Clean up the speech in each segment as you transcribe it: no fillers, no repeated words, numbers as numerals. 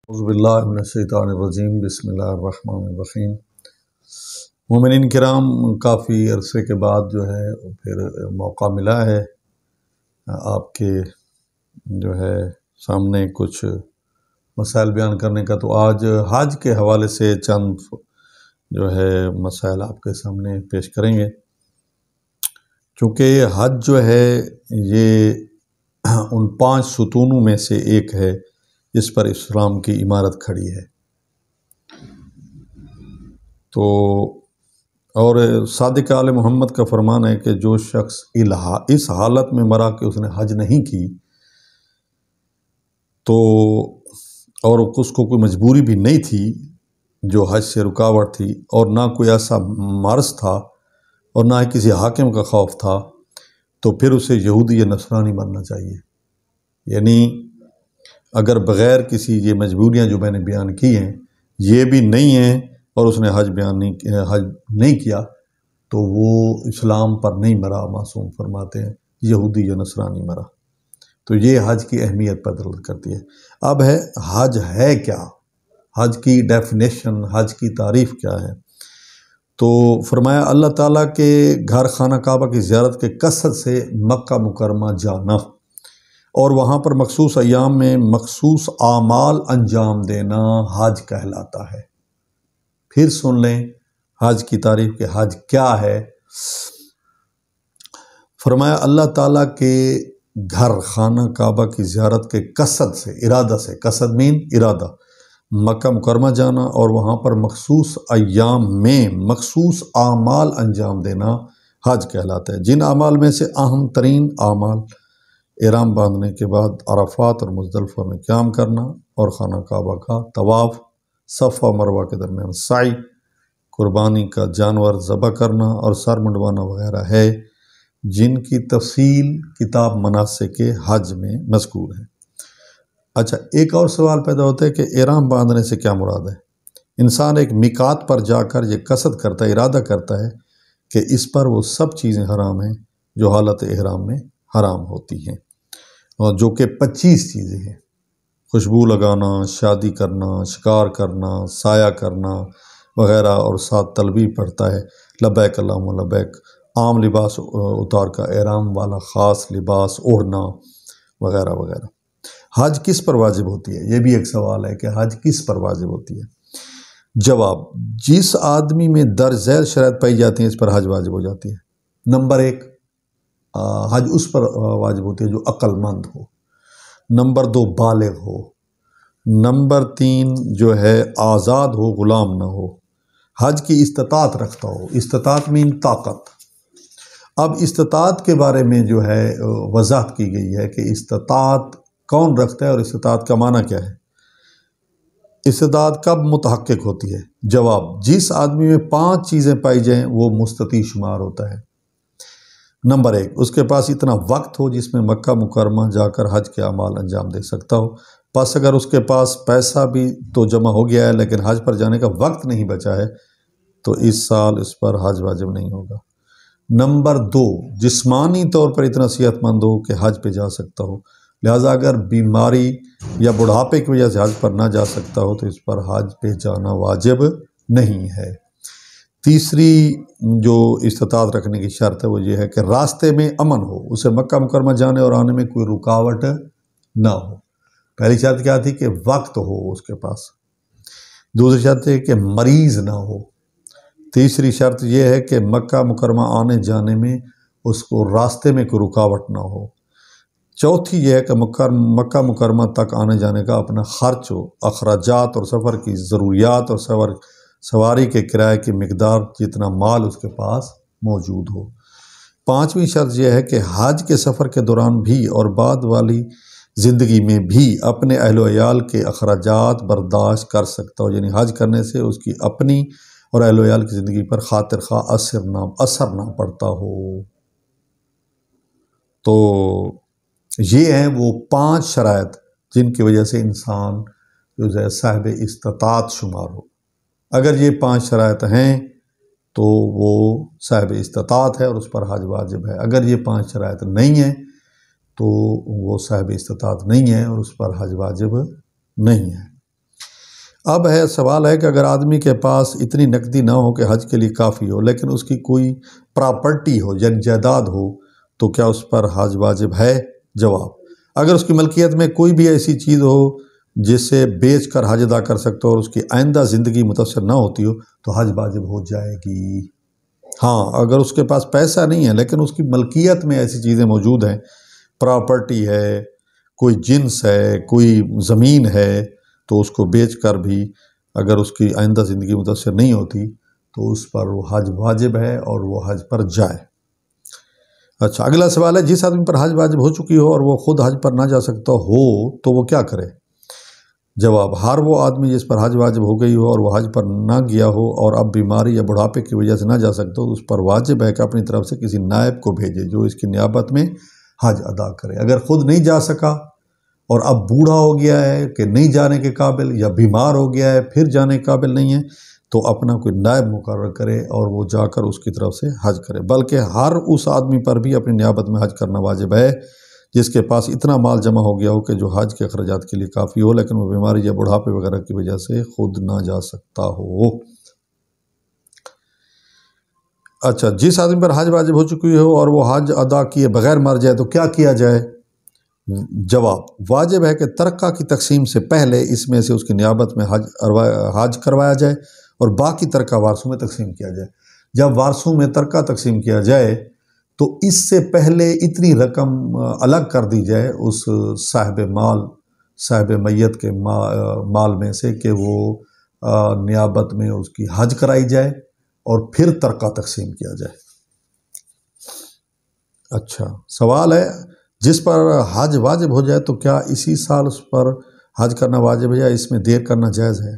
اعوذ باللہ من الشیطان الرجیم، بسم اللہ الرحمن الرحیم۔ مومنین کرام، کافی عرصے کے بعد جو ہے پھر موقع ملا ہے آپ کے جو ہے سامنے کچھ مسائل بیان کرنے کا۔ تو آج حج کے حوالے سے چند جو ہے مسائل آپ کے سامنے پیش کریں گے، چونکہ حج جو ہے یہ ان 5 ستونوں میں سے ایک ہے جس پر اسلام کی عمارت کھڑی ہے۔ تو اور صادق آل محمد کا فرمان ہے کہ جو شخص اس حالت میں مرا کہ اس نے حج نہیں کی تو اور اس کو کوئی مجبوری بھی نہیں تھی جو حج سے رکاوٹ تھی، اور نہ کوئی ایسا مرض تھا اور نہ ہی کسی حاکم کا خوف تھا، تو پھر اسے یہودی یا نصرانی بننا چاہیے۔ یعنی اگر بغیر کسی یہ مجبوریاں جو میں نے بیان کی ہیں یہ بھی نہیں ہیں اور اس نے حج نہیں کیا تو وہ اسلام پر نہیں مرا، معصوم فرماتے ہیں یہودی یا نصرانی مرا۔ تو یہ حج کی اہمیت پر دلالت کرتی ہے۔ اب ہے حج ہے کیا، حج کی ڈیفینیشن، حج کی تعریف کیا ہے؟ تو فرمایا اللہ تعالیٰ کے گھر خانہ کعبہ کی زیارت کے کثرت سے مکہ مکرمہ جانا اور وہاں پر مخصوص ایام میں مخصوص اعمال انجام دینا حج کہلاتا ہے۔ پھر سن لیں حج کی تعریف کہ حج کیا ہے۔ فرمایا اللہ تعالیٰ کے گھر خانہ کعبہ کی زیارت کے قصد سے، ارادہ سے، قصد مین ارادہ، مکہ مکرمہ جانا اور وہاں پر مخصوص ایام میں مخصوص اعمال انجام دینا حج کہلاتا ہے۔ جن اعمال میں سے اہم ترین اعمال احرام باندھنے کے بعد عرفات اور مزدلفہ میں قیام کرنا اور خانہ کعبہ کا طواف، صفا مروہ کے درمیان سعی، قربانی کا جانور ذبح کرنا اور سر منڈوانا وغیرہ ہے، جن کی تفصیل کتاب مناسک حج میں مذکور ہے۔ اچھا، ایک اور سوال پیدا ہوتا ہے کہ احرام باندھنے سے کیا مراد ہے؟ انسان ایک میقات پر جا کر یہ قصد کرتا ہے، ارادہ کرتا ہے کہ اس پر وہ سب چیزیں حرام ہیں جو حالت احرام میں حرام ہوتی ہیں، اور جو کہ 25 چیزیں ہیں: خوشبو لگانا، شادی کرنا، شکار کرنا، سایہ کرنا وغیرہ، اور ساتھ تلبیہ پڑھتا ہے لبیک اللہم لبیک، عام لباس اتار کا احرام والا خاص لباس اوڑھنا وغیرہ وغیرہ۔ حج کس پر واجب ہوتی ہے؟ یہ بھی ایک سوال ہے کہ حج کس پر واجب ہوتی ہے۔ جواب: جس آدمی میں درج ذیل شرائط پائی جاتی ہیں اس پر حج واجب ہو جاتی ہے۔ نمبر 1، حج اس پر واجب ہوتی ہے جو عقل مند ہو۔ نمبر 2، بالغ ہو۔ نمبر 3 جو ہے آزاد ہو، غلام نہ ہو، حج کی استطاعت رکھتا ہو۔ استطاعت مین طاقت۔ اب استطاعت کے بارے میں جو ہے وضاحت کی گئی ہے کہ استطاعت کون رکھتا ہے اور استطاعت کا معنی کیا ہے۔ استطاعت کب متحقق ہوتی ہے؟ جواب: جس آدمی میں 5 چیزیں پائی جائیں وہ مستطیع شمار ہوتا ہے۔ نمبر 1، اس کے پاس اتنا وقت ہو جس میں مکہ مکرمہ جا کر حج کے اعمال انجام دے سکتا ہو۔ پس اگر اس کے پاس پیسہ بھی تو جمع ہو گیا ہے لیکن حج پر جانے کا وقت نہیں بچا ہے تو اس سال اس پر حج واجب نہیں ہوگا۔ نمبر 2، جسمانی طور پر اتنا صحت مند ہو کہ حج پہ جا سکتا ہو، لہٰذا اگر بیماری یا بڑھاپے کی وجہ سے حج پر نہ جا سکتا ہو تو اس پر حج پہ جانا واجب نہیں ہے۔ تیسری جو استطاعت رکھنے کی شرط ہے وہ یہ ہے کہ راستے میں امن ہو، اسے مکہ مکرمہ جانے اور آنے میں کوئی رکاوٹ نہ ہو۔ پہلی شرط کیا تھی؟ کہ وقت ہو اس کے پاس۔ دوسری شرط ہے کہ مریض نہ ہو۔ تیسری شرط یہ ہے کہ مکہ مکرمہ آنے جانے میں اس کو راستے میں کوئی رکاوٹ نہ ہو۔ چوتھی یہ ہے کہ مکہ مکرمہ تک آنے جانے کا اپنا خرچ ہو، اخراجات اور سفر کی ضروریات اور سواری کے کرائے کی مقدار جتنا مال اس کے پاس موجود ہو۔ پانچویں شرط یہ ہے کہ حج کے سفر کے دوران بھی اور بعد والی زندگی میں بھی اپنے اہل و عیال کے اخراجات برداشت کر سکتا ہو، یعنی حج کرنے سے اس کی اپنی اور اہل و عیال کی زندگی پر خاطر خواہ اثر نہ پڑتا ہو۔ تو یہ ہیں وہ 5 شرائط جن کی وجہ سے انسان جو ہے صاحب استطاعت شمار ہو۔ اگر یہ 5 شرائط ہیں تو وہ صاحب استطاعت ہے اور اس پر حج واجب ہے۔ اگر یہ 5 شرائط نہیں ہیں تو وہ صاحب استطاعت نہیں ہے اور اس پر حج واجب نہیں ہے۔ اب ہے سوال ہے کہ اگر آدمی کے پاس اتنی نقدی نہ ہو کہ حج کے لیے کافی ہو، لیکن اس کی کوئی پراپرٹی ہو یعنی جائیداد ہو، تو کیا اس پر حج واجب ہے؟ جواب: اگر اس کی ملکیت میں کوئی بھی ایسی چیز ہو جسے بیچ کر حج ادا کر سکتا ہو اور اس کی آئندہ زندگی متاثر نہ ہوتی ہو تو حج واجب ہو جائے گی۔ ہاں، اگر اس کے پاس پیسہ نہیں ہے لیکن اس کی ملکیت میں ایسی چیزیں موجود ہیں، پراپرٹی ہے، کوئی جنس ہے، کوئی زمین ہے، تو اس کو بیچ کر بھی اگر اس کی آئندہ زندگی متاثر نہیں ہوتی تو اس پر وہ حج واجب ہے اور وہ حج پر جائے۔ اچھا، اگلا سوال ہے: جس آدمی پر حج واجب ہو چکی ہو اور وہ خود حج پر نہ جا سکتا ہو تو وہ کیا کرے؟ جواب: ہر وہ آدمی جس پر حج واجب ہو گئی ہو اور وہ حج پر نہ گیا ہو اور اب بیماری یا بڑھاپے کی وجہ سے نہ جا سکتا ہو، اس پر واجب ہے کہ اپنی طرف سے کسی نائب کو بھیجے جو اس کی نیابت میں حج ادا کرے۔ اگر خود نہیں جا سکا اور اب بوڑھا ہو گیا ہے کہ نہیں جانے کے قابل، یا بیمار ہو گیا ہے پھر جانے کے قابل نہیں ہے، تو اپنا کوئی نائب مقرر کرے اور وہ جا کر اس کی طرف سے حج کرے۔ بلکہ ہر اس آدمی پر بھی اپنی نیابت میں حج کرنا واجب ہے جس کے پاس اتنا مال جمع ہو گیا ہو کہ جو حج کے اخراجات کے لیے کافی ہو، لیکن وہ بیماری یا بڑھاپے وغیرہ کی وجہ سے خود نہ جا سکتا ہو۔ اچھا، جس آدمی پر حج واجب ہو چکی ہو اور وہ حج ادا کیے بغیر مر جائے تو کیا کیا جائے؟ جواب: واجب ہے کہ ترکہ کی تقسیم سے پہلے اس میں سے اس کی نیابت میں حج کروایا جائے اور باقی ترکہ وارثوں میں تقسیم کیا جائے۔ جب وارثوں میں ترکہ تقسیم کیا جائے تو اس سے پہلے اتنی رقم الگ کر دی جائے اس صاحب میت کے مال میں سے کہ وہ نیابت میں اس کی حج کرائی جائے اور پھر ترکہ تقسیم کیا جائے۔ اچھا، سوال ہے: جس پر حج واجب ہو جائے تو کیا اسی سال اس پر حج کرنا واجب ہے یا اس میں دیر کرنا جائز ہے؟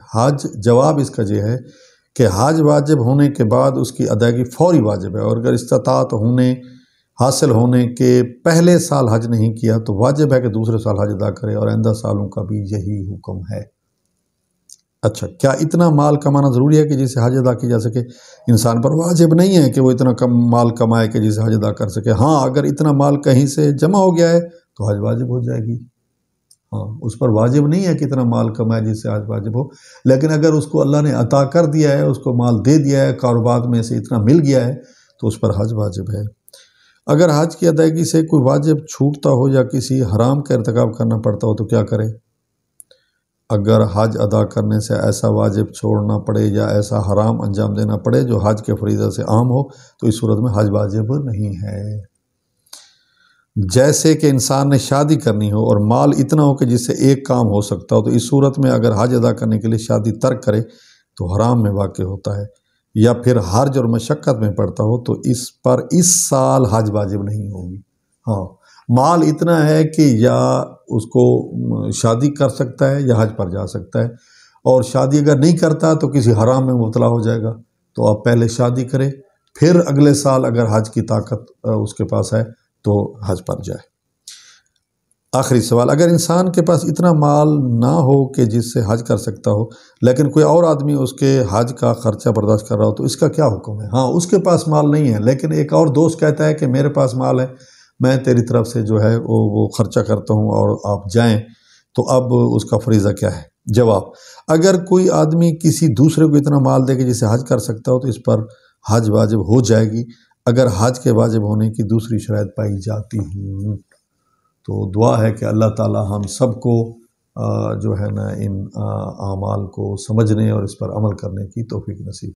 جواب اس کا یہ ہے کہ حج واجب ہونے کے بعد اس کی ادائیگی فوری واجب ہے، اور اگر استطاعت حاصل ہونے کے پہلے سال حج نہیں کیا تو واجب ہے کہ دوسرے سال حج ادا کرے، اور آئندہ سالوں کا بھی یہی حکم ہے۔ اچھا، کیا اتنا مال کمانا ضروری ہے کہ جسے حج ادا کی جا سکے؟ انسان پر واجب نہیں ہے کہ وہ اتنا کم مال کمائے کہ جسے حج ادا کر سکے۔ ہاں، اگر اتنا مال کہیں سے جمع ہو گیا ہے تو حج واجب ہو جائے گی۔ ہاں، اس پر واجب نہیں ہے کہ اتنا مال کمائے جس سے حج واجب ہو، لیکن اگر اس کو اللہ نے عطا کر دیا ہے، اس کو مال دے دیا ہے، کاروبار میں سے اتنا مل گیا ہے تو اس پر حج واجب ہے۔ اگر حج کی ادائیگی سے کوئی واجب چھوٹتا ہو یا کسی حرام کا ارتکاب کرنا پڑتا ہو تو کیا کرے؟ اگر حج ادا کرنے سے ایسا واجب چھوڑنا پڑے یا ایسا حرام انجام دینا پڑے جو حج کے فریضہ سے عام ہو تو اس صورت میں حج واجب نہیں ہے۔ جیسے کہ انسان نے شادی کرنی ہو اور مال اتنا ہو کہ جس سے ایک کام ہو سکتا ہو، تو اس صورت میں اگر حج ادا کرنے کے لیے شادی ترک کرے تو حرام میں واقع ہوتا ہے، یا پھر حرج اور مشقت میں پڑتا ہو تو اس پر اس سال حج واجب نہیں ہوگی۔ ہاں، مال اتنا ہے کہ یا اس کو شادی کر سکتا ہے یا حج پر جا سکتا ہے، اور شادی اگر نہیں کرتا تو کسی حرام میں مبتلا ہو جائے گا، تو آپ پہلے شادی کرے پھر اگلے سال اگر حج کی طاقت اس کے پاس ہے تو حج پر جائے۔ آخری سوال: اگر انسان کے پاس اتنا مال نہ ہو کہ جس سے حج کر سکتا ہو لیکن کوئی اور آدمی اس کے حج کا خرچہ برداشت کر رہا ہو تو اس کا کیا حکم ہے؟ ہاں، اس کے پاس مال نہیں ہے لیکن ایک اور دوست کہتا ہے کہ میرے پاس مال ہے، میں تیری طرف سے جو ہے وہ خرچہ کرتا ہوں اور آپ جائیں، تو اب اس کا فریضہ کیا ہے؟ جواب: اگر کوئی آدمی کسی دوسرے کو اتنا مال دے کہ جسے حج کر سکتا ہو تو اس پر حج واجب ہو جائے گی اگر حج کے واجب ہونے کی دوسری شرائط پائی جاتی ہوں۔ تو دعا ہے کہ اللہ تعالی ہم سب کو جو ہے نا ان اعمال کو سمجھنے اور اس پر عمل کرنے کی توفیق نصیب